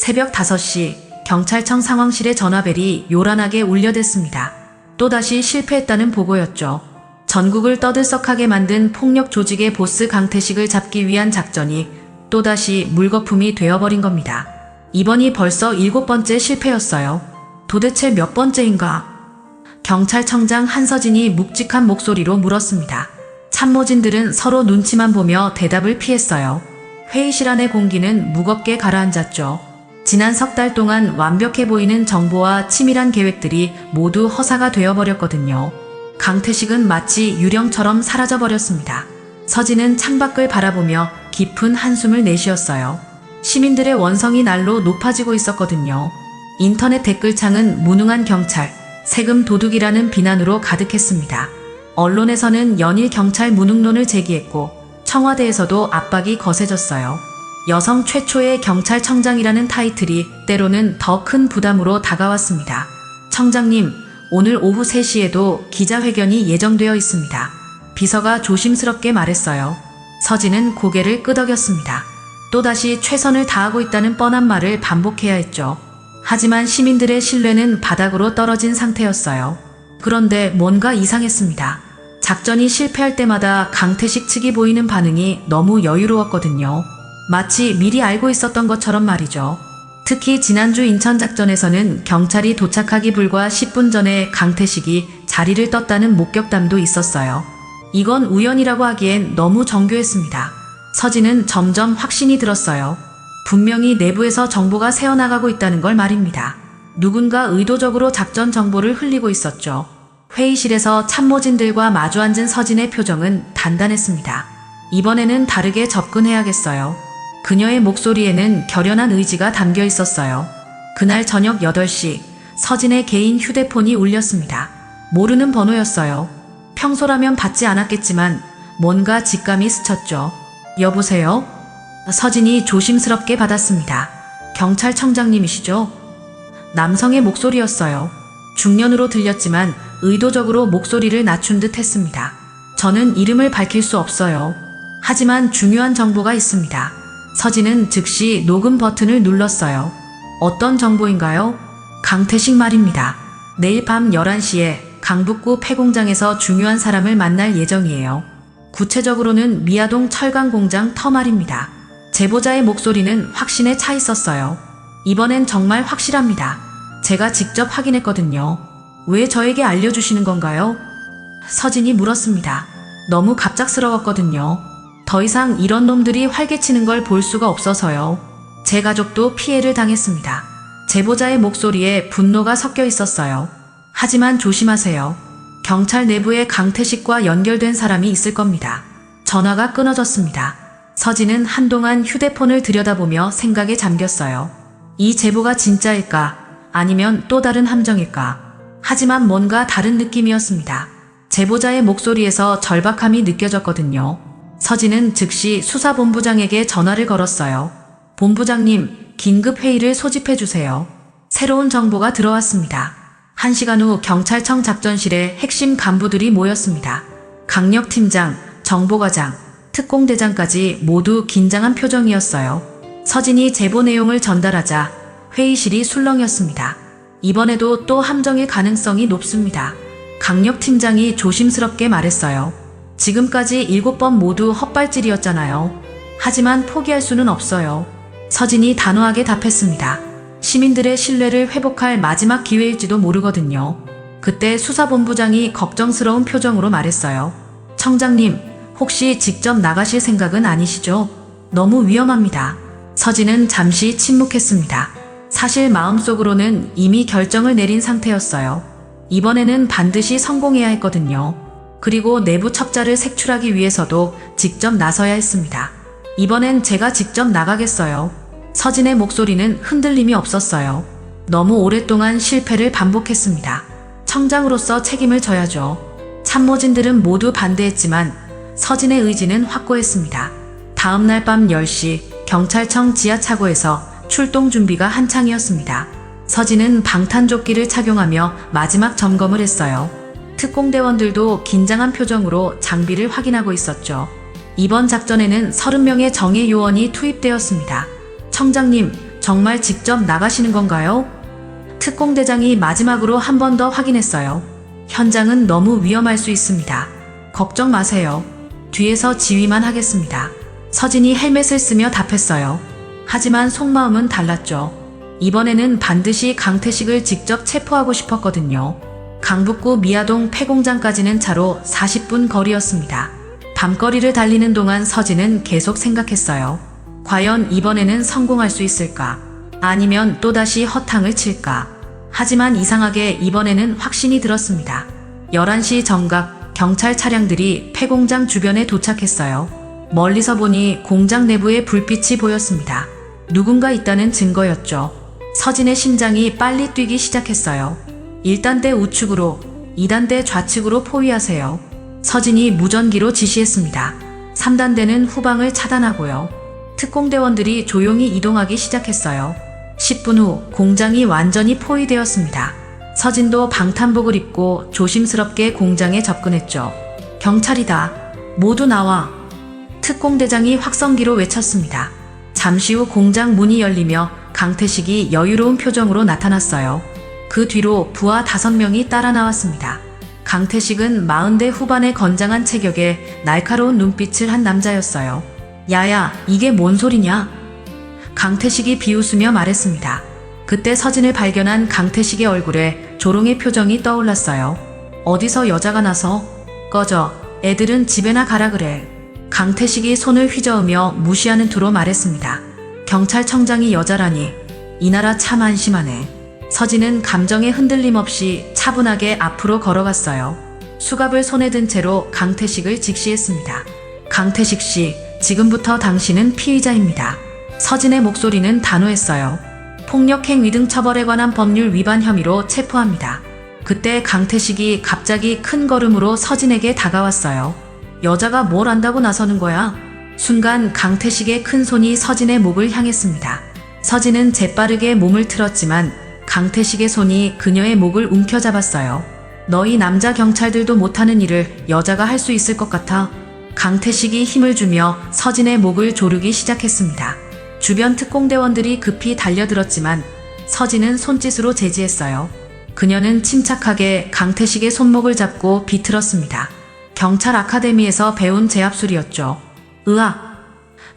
새벽 5시 경찰청 상황실의 전화벨이 요란하게 울려댔습니다. 또다시 실패했다는 보고였죠. 전국을 떠들썩하게 만든 폭력 조직의 보스 강태식을 잡기 위한 작전이 또다시 물거품이 되어버린 겁니다. 이번이 벌써 7번째 실패였어요. 도대체 몇 번째인가? 경찰청장 한서진이 묵직한 목소리로 물었습니다. 참모진들은 서로 눈치만 보며 대답을 피했어요. 회의실 안의 공기는 무겁게 가라앉았죠. 지난 석 달 동안 완벽해 보이는 정보와 치밀한 계획들이 모두 허사가 되어버렸거든요. 강태식은 마치 유령처럼 사라져버렸습니다. 서진은 창밖을 바라보며 깊은 한숨을 내쉬었어요. 시민들의 원성이 날로 높아지고 있었거든요. 인터넷 댓글창은 무능한 경찰, 세금 도둑이라는 비난으로 가득했습니다. 언론에서는 연일 경찰 무능론을 제기했고 청와대에서도 압박이 거세졌어요. 여성 최초의 경찰청장이라는 타이틀이 때로는 더 큰 부담으로 다가왔습니다. 청장님, 오늘 오후 3시에도 기자회견이 예정되어 있습니다. 비서가 조심스럽게 말했어요. 서진은 고개를 끄덕였습니다. 또다시 최선을 다하고 있다는 뻔한 말을 반복해야 했죠. 하지만 시민들의 신뢰는 바닥으로 떨어진 상태였어요. 그런데 뭔가 이상했습니다. 작전이 실패할 때마다 강태식 측이 보이는 반응이 너무 여유로웠거든요. 마치 미리 알고 있었던 것처럼 말이죠. 특히 지난주 인천 작전에서는 경찰이 도착하기 불과 10분 전에 강태식이 자리를 떴다는 목격담도 있었어요. 이건 우연이라고 하기엔 너무 정교했습니다. 서진은 점점 확신이 들었어요. 분명히 내부에서 정보가 새어나가고 있다는 걸 말입니다. 누군가 의도적으로 작전 정보를 흘리고 있었죠. 회의실에서 참모진들과 마주 앉은 서진의 표정은 단단했습니다. 이번에는 다르게 접근해야겠어요. 그녀의 목소리에는 결연한 의지가 담겨 있었어요. 그날 저녁 8시 서진의 개인 휴대폰이 울렸습니다. 모르는 번호였어요. 평소라면 받지 않았겠지만 뭔가 직감이 스쳤죠. 여보세요? 서진이 조심스럽게 받았습니다. 경찰청장님이시죠? 남성의 목소리였어요. 중년으로 들렸지만 의도적으로 목소리를 낮춘 듯 했습니다. 저는 이름을 밝힐 수 없어요. 하지만 중요한 정보가 있습니다. 서진은 즉시 녹음 버튼을 눌렀어요. 어떤 정보인가요? 강태식 말입니다. 내일 밤 11시에 강북구 폐공장에서 중요한 사람을 만날 예정이에요. 구체적으로는 미아동 철강공장 터 말입니다. 제보자의 목소리는 확신에 차 있었어요. 이번엔 정말 확실합니다. 제가 직접 확인했거든요. 왜 저에게 알려주시는 건가요? 서진이 물었습니다. 너무 갑작스러웠거든요. 더 이상 이런 놈들이 활개치는 걸 볼 수가 없어서요. 제 가족도 피해를 당했습니다. 제보자의 목소리에 분노가 섞여 있었어요. 하지만 조심하세요. 경찰 내부에 강태식과 연결된 사람이 있을 겁니다. 전화가 끊어졌습니다. 서진은 한동안 휴대폰을 들여다보며 생각에 잠겼어요. 이 제보가 진짜일까? 아니면 또 다른 함정일까? 하지만 뭔가 다른 느낌이었습니다. 제보자의 목소리에서 절박함이 느껴졌거든요. 서진은 즉시 수사본부장에게 전화를 걸었어요. 본부장님, 긴급회의를 소집해주세요. 새로운 정보가 들어왔습니다. 1시간 후 경찰청 작전실에 핵심 간부들이 모였습니다. 강력팀장, 정보과장, 특공대장까지 모두 긴장한 표정이었어요. 서진이 제보 내용을 전달하자 회의실이 술렁였습니다. 이번에도 또 함정일 가능성이 높습니다. 강력팀장이 조심스럽게 말했어요. 지금까지 7번 모두 헛발질이었잖아요. 하지만 포기할 수는 없어요. 서진이 단호하게 답했습니다. 시민들의 신뢰를 회복할 마지막 기회일지도 모르거든요. 그때 수사본부장이 걱정스러운 표정으로 말했어요. 청장님, 혹시 직접 나가실 생각은 아니시죠? 너무 위험합니다. 서진은 잠시 침묵했습니다. 사실 마음속으로는 이미 결정을 내린 상태였어요. 이번에는 반드시 성공해야 했거든요. 그리고 내부 첩자를 색출하기 위해서도 직접 나서야 했습니다. 이번엔 제가 직접 나가겠어요. 서진의 목소리는 흔들림이 없었어요. 너무 오랫동안 실패를 반복했습니다. 청장으로서 책임을 져야죠. 참모진들은 모두 반대했지만 서진의 의지는 확고했습니다. 다음날 밤 10시 경찰청 지하차고에서 출동 준비가 한창이었습니다. 서진은 방탄조끼를 착용하며 마지막 점검을 했어요. 특공대원들도 긴장한 표정으로 장비를 확인하고 있었죠. 이번 작전에는 30명의 정예 요원이 투입되었습니다. 청장님, 정말 직접 나가시는 건가요? 특공대장이 마지막으로 한 번 더 확인했어요. 현장은 너무 위험할 수 있습니다. 걱정 마세요. 뒤에서 지휘만 하겠습니다. 서진이 헬멧을 쓰며 답했어요. 하지만 속마음은 달랐죠. 이번에는 반드시 강태식을 직접 체포하고 싶었거든요. 강북구 미아동 폐공장까지는 차로 40분 거리였습니다. 밤거리를 달리는 동안 서진은 계속 생각했어요. 과연 이번에는 성공할 수 있을까? 아니면 또다시 허탕을 칠까? 하지만 이상하게 이번에는 확신이 들었습니다. 11시 정각 경찰 차량들이 폐공장 주변에 도착했어요. 멀리서 보니 공장 내부에 불빛이 보였습니다. 누군가 있다는 증거였죠. 서진의 심장이 빨리 뛰기 시작했어요. 1단대 우측으로, 2단대 좌측으로 포위하세요. 서진이 무전기로 지시했습니다. 3단대는 후방을 차단하고요. 특공대원들이 조용히 이동하기 시작했어요. 10분 후 공장이 완전히 포위되었습니다. 서진도 방탄복을 입고 조심스럽게 공장에 접근했죠. 경찰이다. 모두 나와. 특공대장이 확성기로 외쳤습니다. 잠시 후 공장 문이 열리며 강태식이 여유로운 표정으로 나타났어요. 그 뒤로 부하 5명이 따라 나왔습니다. 강태식은 40대 후반의 건장한 체격에 날카로운 눈빛을 한 남자였어요. 야야, 이게 뭔 소리냐? 강태식이 비웃으며 말했습니다. 그때 서진을 발견한 강태식의 얼굴에 조롱의 표정이 떠올랐어요. 어디서 여자가 나서? 꺼져. 애들은 집에나 가라 그래. 강태식이 손을 휘저으며 무시하는 투로 말했습니다. 경찰청장이 여자라니. 이 나라 참 한심하네. 서진은 감정에 흔들림 없이 차분하게 앞으로 걸어갔어요. 수갑을 손에 든 채로 강태식을 직시했습니다. 강태식 씨, 지금부터 당신은 피의자입니다. 서진의 목소리는 단호했어요. 폭력행위 등 처벌에 관한 법률 위반 혐의로 체포합니다. 그때 강태식이 갑자기 큰 걸음으로 서진에게 다가왔어요. 여자가 뭘 안다고 나서는 거야? 순간 강태식의 큰 손이 서진의 목을 향했습니다. 서진은 재빠르게 몸을 틀었지만 강태식의 손이 그녀의 목을 움켜잡았어요. 너희 남자 경찰들도 못하는 일을 여자가 할 수 있을 것 같아. 강태식이 힘을 주며 서진의 목을 조르기 시작했습니다. 주변 특공대원들이 급히 달려들었지만 서진은 손짓으로 제지했어요. 그녀는 침착하게 강태식의 손목을 잡고 비틀었습니다. 경찰 아카데미에서 배운 제압술이었죠. 으악!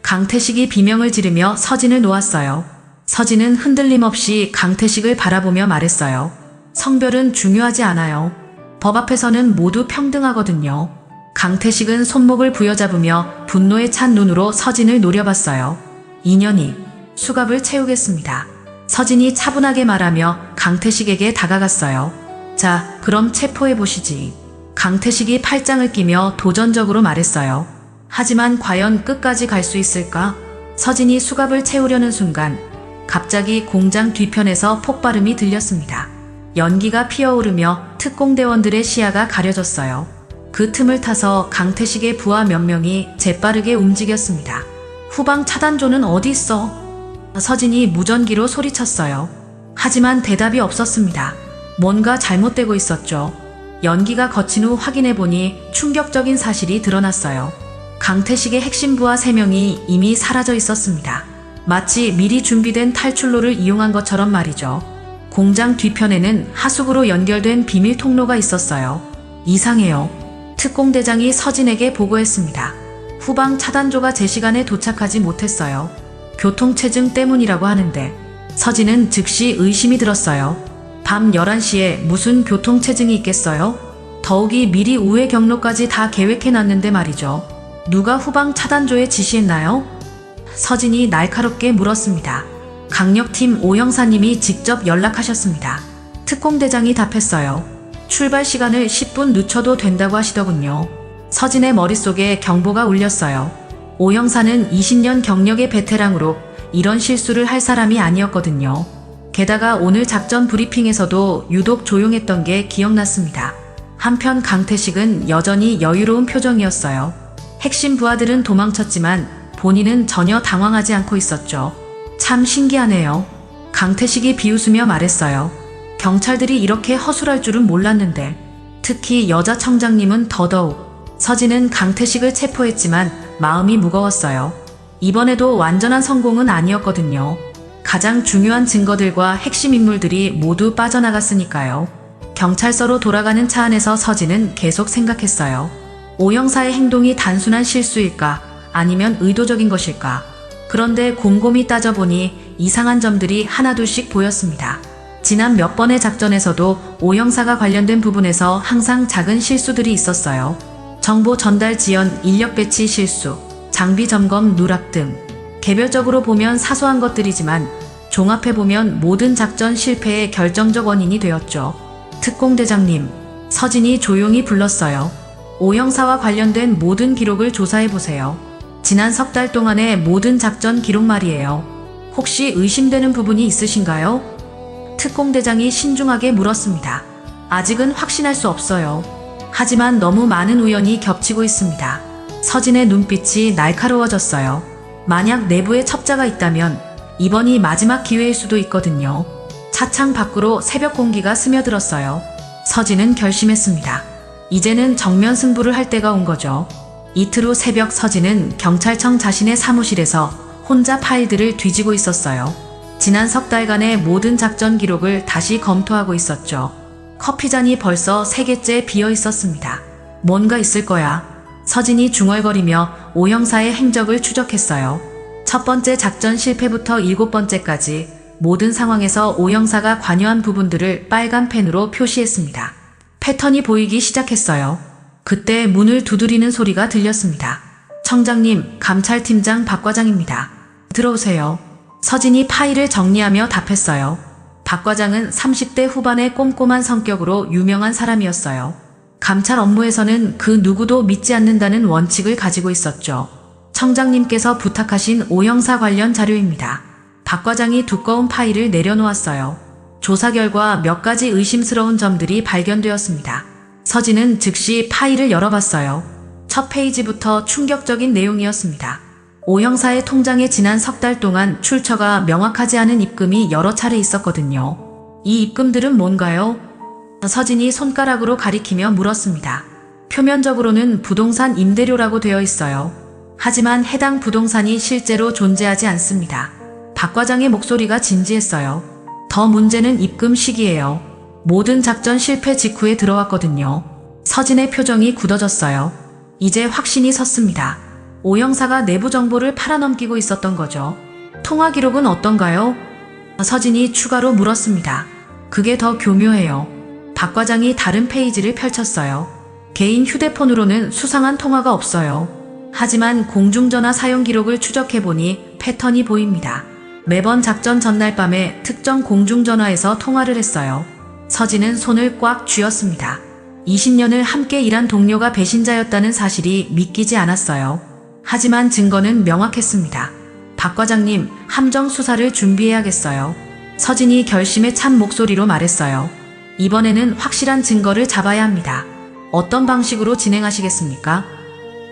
강태식이 비명을 지르며 서진을 놓았어요. 서진은 흔들림 없이 강태식을 바라보며 말했어요. 성별은 중요하지 않아요. 법 앞에서는 모두 평등하거든요. 강태식은 손목을 부여잡으며 분노에 찬 눈으로 서진을 노려봤어요. 인연이 수갑을 채우겠습니다. 서진이 차분하게 말하며 강태식에게 다가갔어요. 자, 그럼 체포해보시지. 강태식이 팔짱을 끼며 도전적으로 말했어요. 하지만 과연 끝까지 갈 수 있을까? 서진이 수갑을 채우려는 순간 갑자기 공장 뒤편에서 폭발음이 들렸습니다. 연기가 피어오르며 특공대원들의 시야가 가려졌어요. 그 틈을 타서 강태식의 부하 몇 명이 재빠르게 움직였습니다. 후방 차단조는 어디 있어? 서진이 무전기로 소리쳤어요. 하지만 대답이 없었습니다. 뭔가 잘못되고 있었죠. 연기가 거친 후 확인해보니 충격적인 사실이 드러났어요. 강태식의 핵심 부하 3명이 이미 사라져 있었습니다. 마치 미리 준비된 탈출로를 이용한 것처럼 말이죠. 공장 뒤편에는 하수구로 연결된 비밀 통로가 있었어요. 이상해요. 특공대장이 서진에게 보고했습니다. 후방 차단조가 제 시간에 도착하지 못했어요. 교통체증 때문이라고 하는데 서진은 즉시 의심이 들었어요. 밤 11시에 무슨 교통체증이 있겠어요? 더욱이 미리 우회 경로까지 다 계획해놨는데 말이죠. 누가 후방 차단조에 지시했나요? 서진이 날카롭게 물었습니다. 강력팀 오 형사님이 직접 연락하셨습니다. 특공대장이 답했어요. 출발 시간을 10분 늦춰도 된다고 하시더군요. 서진의 머릿속에 경보가 울렸어요. 오 형사는 20년 경력의 베테랑으로 이런 실수를 할 사람이 아니었거든요. 게다가 오늘 작전 브리핑에서도 유독 조용했던 게 기억났습니다. 한편 강태식은 여전히 여유로운 표정이었어요. 핵심 부하들은 도망쳤지만 본인은 전혀 당황하지 않고 있었죠. 참 신기하네요. 강태식이 비웃으며 말했어요. 경찰들이 이렇게 허술할 줄은 몰랐는데, 특히 여자 청장님은 더더욱. 서진은 강태식을 체포했지만 마음이 무거웠어요. 이번에도 완전한 성공은 아니었거든요. 가장 중요한 증거들과 핵심 인물들이 모두 빠져나갔으니까요. 경찰서로 돌아가는 차 안에서 서진은 계속 생각했어요. 오 형사의 행동이 단순한 실수일까? 아니면 의도적인 것일까? 그런데 곰곰이 따져보니 이상한 점들이 하나둘씩 보였습니다. 지난 몇 번의 작전에서도 오 형사가 관련된 부분에서 항상 작은 실수들이 있었어요. 정보 전달 지연, 인력 배치 실수, 장비 점검 누락 등 개별적으로 보면 사소한 것들이지만 종합해보면 모든 작전 실패의 결정적 원인이 되었죠. 특공대장님, 서진이 조용히 불렀어요. 오 형사와 관련된 모든 기록을 조사해보세요. 지난 석 달 동안의 모든 작전 기록 말이에요. 혹시 의심되는 부분이 있으신가요? 특공대장이 신중하게 물었습니다. 아직은 확신할 수 없어요. 하지만 너무 많은 우연이 겹치고 있습니다. 서진의 눈빛이 날카로워졌어요. 만약 내부에 첩자가 있다면 이번이 마지막 기회일 수도 있거든요. 차창 밖으로 새벽 공기가 스며들었어요. 서진은 결심했습니다. 이제는 정면 승부를 할 때가 온 거죠. 이틀 후 새벽 서진은 경찰청 자신의 사무실에서 혼자 파일들을 뒤지고 있었어요. 지난 석 달간의 모든 작전 기록을 다시 검토하고 있었죠. 커피잔이 벌써 3개째 비어 있었습니다. 뭔가 있을 거야. 서진이 중얼거리며 오 형사의 행적을 추적했어요. 첫 번째 작전 실패부터 7번째까지 모든 상황에서 오 형사가 관여한 부분들을 빨간 펜으로 표시했습니다. 패턴이 보이기 시작했어요. 그때 문을 두드리는 소리가 들렸습니다. 청장님, 감찰팀장 박 과장입니다. 들어오세요. 서진이 파일을 정리하며 답했어요. 박 과장은 30대 후반의 꼼꼼한 성격으로 유명한 사람이었어요. 감찰 업무에서는 그 누구도 믿지 않는다는 원칙을 가지고 있었죠. 청장님께서 부탁하신 오 형사 관련 자료입니다. 박 과장이 두꺼운 파일을 내려놓았어요. 조사 결과 몇 가지 의심스러운 점들이 발견되었습니다. 서진은 즉시 파일을 열어봤어요. 첫 페이지부터 충격적인 내용이었습니다. 오 형사의 통장에 지난 석 달 동안 출처가 명확하지 않은 입금이 여러 차례 있었거든요. 이 입금들은 뭔가요? 서진이 손가락으로 가리키며 물었습니다. 표면적으로는 부동산 임대료라고 되어 있어요. 하지만 해당 부동산이 실제로 존재하지 않습니다. 박 과장의 목소리가 진지했어요. 더 문제는 입금 시기예요. 모든 작전 실패 직후에 들어왔거든요. 서진의 표정이 굳어졌어요. 이제 확신이 섰습니다. 오 형사가 내부 정보를 팔아넘기고 있었던 거죠. 통화 기록은 어떤가요? 서진이 추가로 물었습니다. 그게 더 교묘해요. 박 과장이 다른 페이지를 펼쳤어요. 개인 휴대폰으로는 수상한 통화가 없어요. 하지만 공중전화 사용 기록을 추적해보니 패턴이 보입니다. 매번 작전 전날 밤에 특정 공중전화에서 통화를 했어요. 서진은 손을 꽉 쥐었습니다. 20년을 함께 일한 동료가 배신자였다는 사실이 믿기지 않았어요. 하지만 증거는 명확했습니다. 박 과장님, 함정 수사를 준비해야겠어요. 서진이 결심에 찬 목소리로 말했어요. 이번에는 확실한 증거를 잡아야 합니다. 어떤 방식으로 진행하시겠습니까?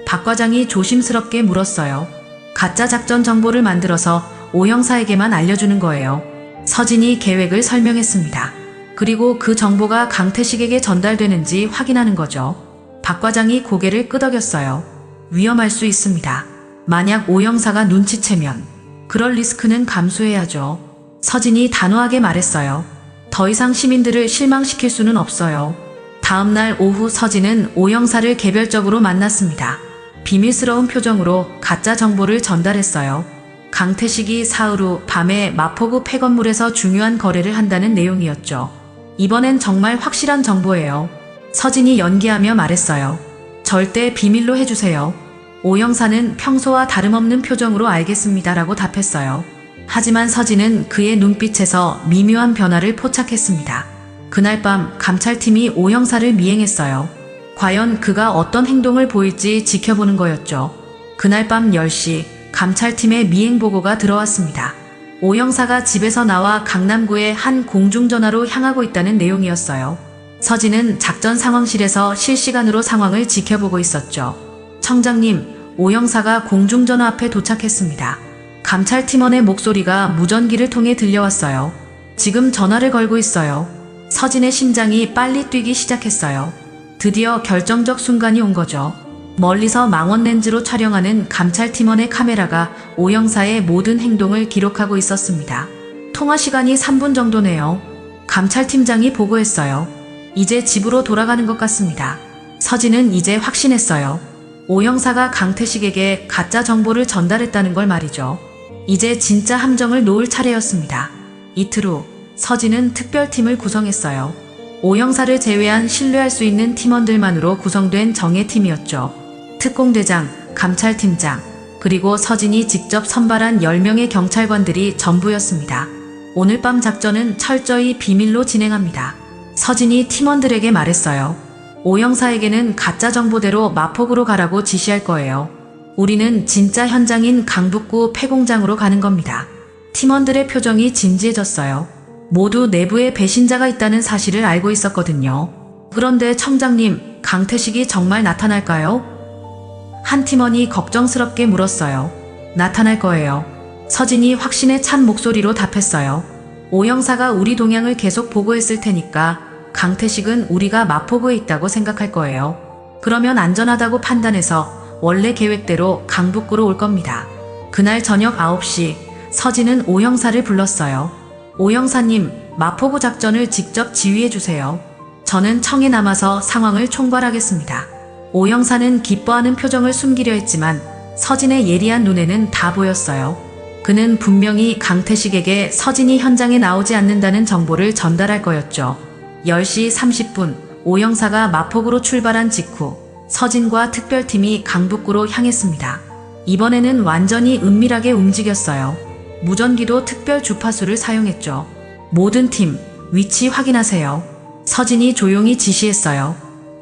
박 과장이 조심스럽게 물었어요. 가짜 작전 정보를 만들어서 오 형사에게만 알려주는 거예요. 서진이 계획을 설명했습니다. 그리고 그 정보가 강태식에게 전달되는지 확인하는 거죠. 박 과장이 고개를 끄덕였어요. 위험할 수 있습니다. 만약 오 형사가 눈치채면 그럴 리스크는 감수해야죠. 서진이 단호하게 말했어요. 더 이상 시민들을 실망시킬 수는 없어요. 다음 날 오후 서진은 오 형사를 개별적으로 만났습니다. 비밀스러운 표정으로 가짜 정보를 전달했어요. 강태식이 사흘 후 밤에 마포구 폐건물에서 중요한 거래를 한다는 내용이었죠. 이번엔 정말 확실한 정보예요. 서진이 연기하며 말했어요. 절대 비밀로 해주세요. 오 형사는 평소와 다름없는 표정으로 알겠습니다라고 답했어요. 하지만 서진은 그의 눈빛에서 미묘한 변화를 포착했습니다. 그날 밤 감찰팀이 오 형사를 미행했어요. 과연 그가 어떤 행동을 보일지 지켜보는 거였죠. 그날 밤 10시 감찰팀의 미행 보고가 들어왔습니다. 오 형사가 집에서 나와 강남구의 한 공중전화로 향하고 있다는 내용이었어요. 서진은 작전 상황실에서 실시간으로 상황을 지켜보고 있었죠. 청장님, 오 형사가 공중전화 앞에 도착했습니다. 감찰팀원의 목소리가 무전기를 통해 들려왔어요. 지금 전화를 걸고 있어요. 서진의 심장이 빨리 뛰기 시작했어요. 드디어 결정적 순간이 온 거죠. 멀리서 망원 렌즈로 촬영하는 감찰팀원의 카메라가 오 형사의 모든 행동을 기록하고 있었습니다. 통화 시간이 3분 정도네요. 감찰팀장이 보고했어요. 이제 집으로 돌아가는 것 같습니다. 서진은 이제 확신했어요. 오 형사가 강태식에게 가짜 정보를 전달했다는 걸 말이죠. 이제 진짜 함정을 놓을 차례였습니다. 이틀 후 서진은 특별팀을 구성했어요. 오 형사를 제외한 신뢰할 수 있는 팀원들만으로 구성된 정예팀이었죠. 특공대장, 감찰팀장, 그리고 서진이 직접 선발한 10명의 경찰관들이 전부였습니다. 오늘 밤 작전은 철저히 비밀로 진행합니다. 서진이 팀원들에게 말했어요. 오 형사에게는 가짜 정보대로 마포구로 가라고 지시할 거예요. 우리는 진짜 현장인 강북구 폐공장으로 가는 겁니다. 팀원들의 표정이 진지해졌어요. 모두 내부에 배신자가 있다는 사실을 알고 있었거든요. 그런데 청장님, 강태식이 정말 나타날까요? 한 팀원이 걱정스럽게 물었어요. 나타날 거예요. 서진이 확신에 찬 목소리로 답했어요. 오 형사가 우리 동향을 계속 보고했을 테니까 강태식은 우리가 마포구에 있다고 생각할 거예요. 그러면 안전하다고 판단해서 원래 계획대로 강북구로 올 겁니다. 그날 저녁 9시 서진은 오 형사를 불렀어요. 오 형사님, 마포구 작전을 직접 지휘해 주세요. 저는 청에 남아서 상황을 총괄하겠습니다. 오 형사는 기뻐하는 표정을 숨기려 했지만 서진의 예리한 눈에는 다 보였어요. 그는 분명히 강태식에게 서진이 현장에 나오지 않는다는 정보를 전달할 거였죠. 10시 30분 오 형사가 마포구로 출발한 직후 서진과 특별팀이 강북구로 향했습니다. 이번에는 완전히 은밀하게 움직였어요. 무전기도 특별 주파수를 사용했죠. 모든 팀, 위치 확인하세요. 서진이 조용히 지시했어요.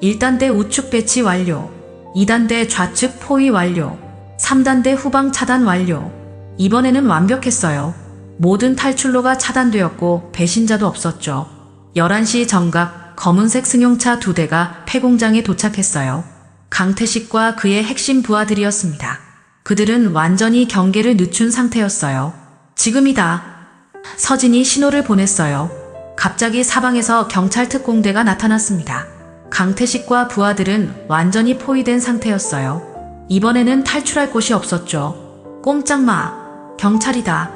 1단대 우측 배치 완료. 2단대 좌측 포위 완료. 3단대 후방 차단 완료. 이번에는 완벽했어요. 모든 탈출로가 차단되었고 배신자도 없었죠. 11시 정각 검은색 승용차 2대가 폐공장에 도착했어요. 강태식과 그의 핵심 부하들이었습니다. 그들은 완전히 경계를 늦춘 상태였어요. 지금이다. 서진이 신호를 보냈어요. 갑자기 사방에서 경찰 특공대가 나타났습니다. 강태식과 부하들은 완전히 포위된 상태였어요. 이번에는 탈출할 곳이 없었죠. 꼼짝 마! 경찰이다.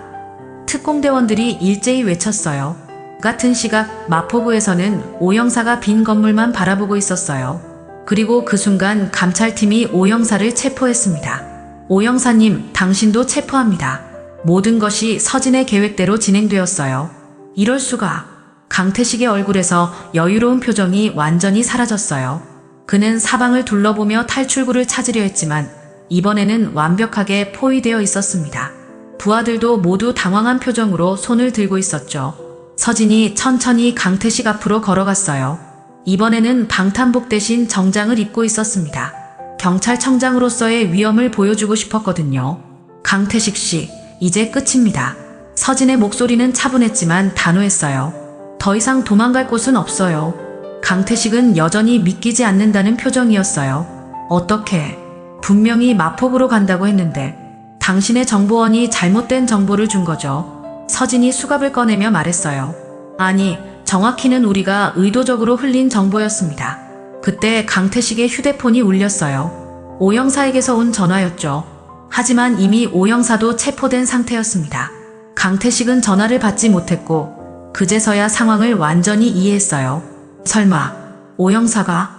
특공대원들이 일제히 외쳤어요. 같은 시각 마포구에서는 오 형사가 빈 건물만 바라보고 있었어요. 그리고 그 순간 감찰팀이 오 형사를 체포했습니다. 오 형사님, 당신도 체포합니다. 모든 것이 서진의 계획대로 진행되었어요. 이럴 수가. 강태식의 얼굴에서 여유로운 표정이 완전히 사라졌어요. 그는 사방을 둘러보며 탈출구를 찾으려 했지만 이번에는 완벽하게 포위되어 있었습니다. 부하들도 모두 당황한 표정으로 손을 들고 있었죠. 서진이 천천히 강태식 앞으로 걸어갔어요. 이번에는 방탄복 대신 정장을 입고 있었습니다. 경찰청장으로서의 위엄을 보여주고 싶었거든요. 강태식 씨, 이제 끝입니다. 서진의 목소리는 차분했지만 단호했어요. 더 이상 도망갈 곳은 없어요. 강태식은 여전히 믿기지 않는다는 표정이었어요. 어떻게? 분명히 마포구로 간다고 했는데 당신의 정보원이 잘못된 정보를 준 거죠. 서진이 수갑을 꺼내며 말했어요. 아니, 정확히는 우리가 의도적으로 흘린 정보였습니다. 그때 강태식의 휴대폰이 울렸어요. 오 형사에게서 온 전화였죠. 하지만 이미 오 형사도 체포된 상태였습니다. 강태식은 전화를 받지 못했고 그제서야 상황을 완전히 이해했어요. 설마 오 형사가?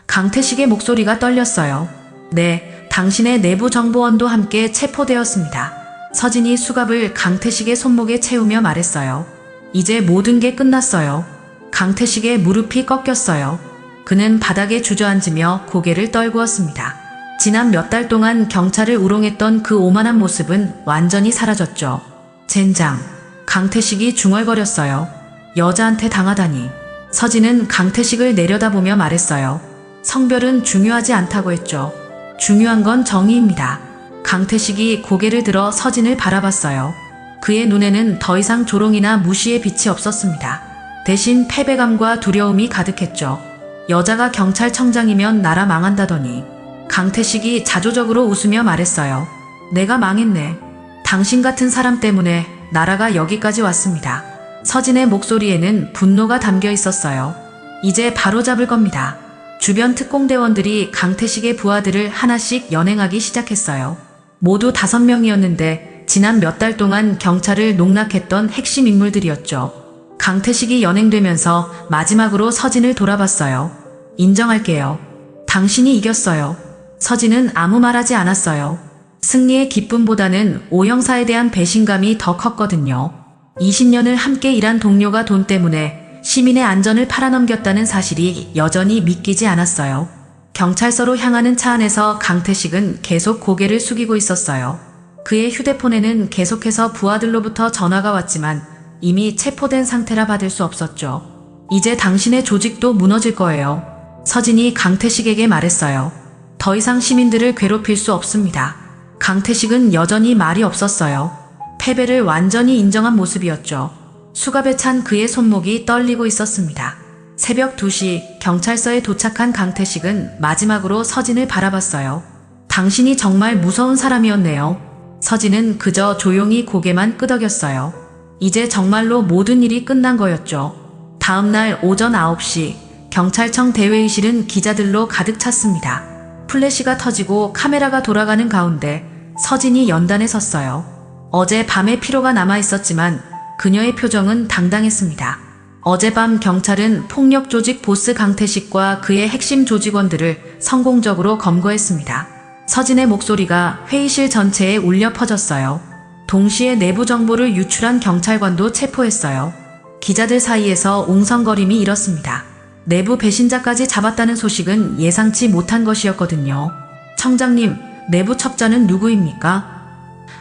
강태식의 목소리가 떨렸어요. 네, 당신의 내부 정보원도 함께 체포되었습니다. 서진이 수갑을 강태식의 손목에 채우며 말했어요. 이제 모든 게 끝났어요. 강태식의 무릎이 꺾였어요. 그는 바닥에 주저앉으며 고개를 떨구었습니다. 지난 몇 달 동안 경찰을 우롱했던 그 오만한 모습은 완전히 사라졌죠. 젠장. 강태식이 중얼거렸어요. 여자한테 당하다니. 서진은 강태식을 내려다보며 말했어요. 성별은 중요하지 않다고 했죠. 중요한 건 정의입니다. 강태식이 고개를 들어 서진을 바라봤어요. 그의 눈에는 더 이상 조롱이나 무시의 빛이 없었습니다. 대신 패배감과 두려움이 가득했죠. 여자가 경찰청장이면 나라 망한다더니. 강태식이 자조적으로 웃으며 말했어요. 내가 망했네. 당신 같은 사람 때문에 나라가 여기까지 왔습니다. 서진의 목소리에는 분노가 담겨 있었어요. 이제 바로잡을 겁니다. 주변 특공대원들이 강태식의 부하들을 하나씩 연행하기 시작했어요. 모두 5명이었는데 지난 몇 달 동안 경찰을 농락했던 핵심 인물들이었죠. 강태식이 연행되면서 마지막으로 서진을 돌아봤어요. 인정할게요. 당신이 이겼어요. 서진은 아무 말하지 않았어요. 승리의 기쁨보다는 오 형사에 대한 배신감이 더 컸거든요. 20년을 함께 일한 동료가 돈 때문에 시민의 안전을 팔아넘겼다는 사실이 여전히 믿기지 않았어요. 경찰서로 향하는 차 안에서 강태식은 계속 고개를 숙이고 있었어요. 그의 휴대폰에는 계속해서 부하들로부터 전화가 왔지만 이미 체포된 상태라 받을 수 없었죠. 이제 당신의 조직도 무너질 거예요. 서진이 강태식에게 말했어요. 더 이상 시민들을 괴롭힐 수 없습니다. 강태식은 여전히 말이 없었어요. 패배를 완전히 인정한 모습이었죠. 수갑에 찬 그의 손목이 떨리고 있었습니다. 새벽 2시 경찰서에 도착한 강태식은 마지막으로 서진을 바라봤어요. 당신이 정말 무서운 사람이었네요. 서진은 그저 조용히 고개만 끄덕였어요. 이제 정말로 모든 일이 끝난 거였죠. 다음날 오전 9시 경찰청 대회의실은 기자들로 가득 찼습니다. 플래시가 터지고 카메라가 돌아가는 가운데 서진이 연단에 섰어요. 어제 밤에 피로가 남아 있었지만 그녀의 표정은 당당했습니다. 어젯밤 경찰은 폭력 조직 보스 강태식과 그의 핵심 조직원들을 성공적으로 검거했습니다. 서진의 목소리가 회의실 전체에 울려 퍼졌어요. 동시에 내부 정보를 유출한 경찰관도 체포했어요. 기자들 사이에서 웅성거림이 일었습니다. 내부 배신자까지 잡았다는 소식은 예상치 못한 것이었거든요. 청장님, 내부 첩자는 누구입니까?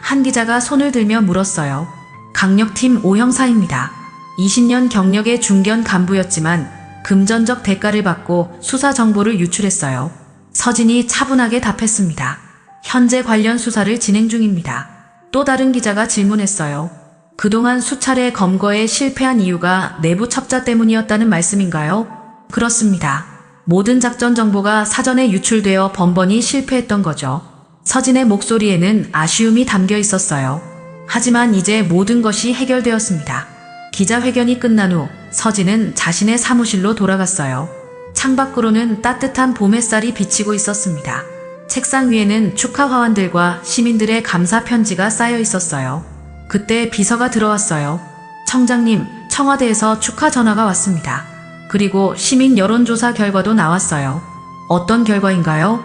한 기자가 손을 들며 물었어요. 강력팀 오 형사입니다. 20년 경력의 중견 간부였지만 금전적 대가를 받고 수사 정보를 유출했어요. 서진이 차분하게 답했습니다. 현재 관련 수사를 진행 중입니다. 또 다른 기자가 질문했어요. 그동안 수차례 검거에 실패한 이유가 내부 첩자 때문이었다는 말씀인가요? 그렇습니다. 모든 작전 정보가 사전에 유출되어 번번이 실패했던 거죠. 서진의 목소리에는 아쉬움이 담겨 있었어요. 하지만 이제 모든 것이 해결되었습니다. 기자회견이 끝난 후 서진은 자신의 사무실로 돌아갔어요. 창밖으로는 따뜻한 봄 햇살이 비치고 있었습니다. 책상 위에는 축하 화환들과 시민들의 감사 편지가 쌓여 있었어요. 그때 비서가 들어왔어요. 청장님, 청와대에서 축하 전화가 왔습니다. 그리고 시민 여론조사 결과도 나왔어요. 어떤 결과인가요?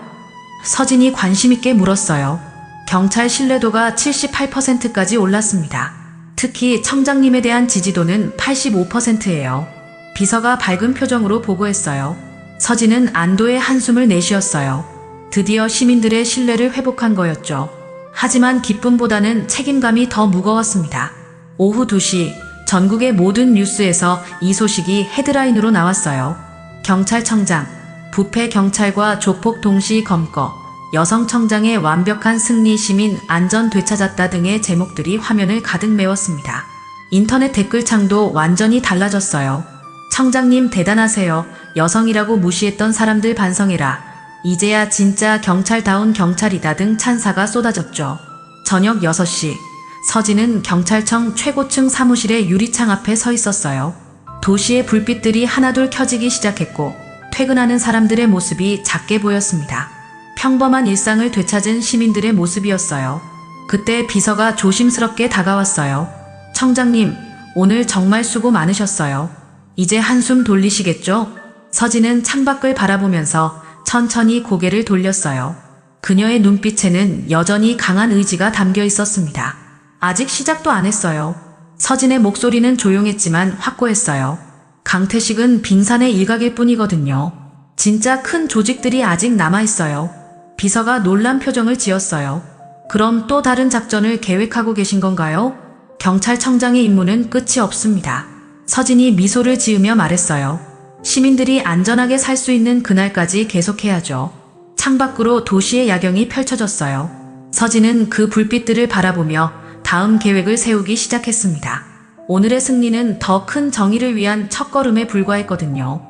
서진이 관심있게 물었어요. 경찰 신뢰도가 78%까지 올랐습니다. 특히 청장님에 대한 지지도는 85%예요. 비서가 밝은 표정으로 보고했어요. 서진은 안도의 한숨을 내쉬었어요. 드디어 시민들의 신뢰를 회복한 거였죠. 하지만 기쁨보다는 책임감이 더 무거웠습니다. 오후 2시 전국의 모든 뉴스에서 이 소식이 헤드라인으로 나왔어요. 경찰청장, 부패 경찰과 조폭 동시 검거, 여성청장의 완벽한 승리, 시민 안전 되찾았다 등의 제목들이 화면을 가득 메웠습니다. 인터넷 댓글창도 완전히 달라졌어요. 청장님 대단하세요. 여성이라고 무시했던 사람들 반성해라. 이제야 진짜 경찰다운 경찰이다 등 찬사가 쏟아졌죠. 저녁 6시 서진은 경찰청 최고층 사무실의 유리창 앞에 서 있었어요. 도시의 불빛들이 하나둘 켜지기 시작했고 퇴근하는 사람들의 모습이 작게 보였습니다. 평범한 일상을 되찾은 시민들의 모습이었어요. 그때 비서가 조심스럽게 다가왔어요. 청장님, 오늘 정말 수고 많으셨어요. 이제 한숨 돌리시겠죠? 서진은 창밖을 바라보면서 천천히 고개를 돌렸어요. 그녀의 눈빛에는 여전히 강한 의지가 담겨 있었습니다. 아직 시작도 안 했어요. 서진의 목소리는 조용했지만 확고했어요. 강태식은 빙산의 일각일 뿐이거든요. 진짜 큰 조직들이 아직 남아있어요. 비서가 놀란 표정을 지었어요. 그럼 또 다른 작전을 계획하고 계신 건가요? 경찰청장의 임무는 끝이 없습니다. 서진이 미소를 지으며 말했어요. 시민들이 안전하게 살 수 있는 그날까지 계속해야죠. 창밖으로 도시의 야경이 펼쳐졌어요. 서진은 그 불빛들을 바라보며 다음 계획을 세우기 시작했습니다. 오늘의 승리는 더 큰 정의를 위한 첫걸음에 불과했거든요.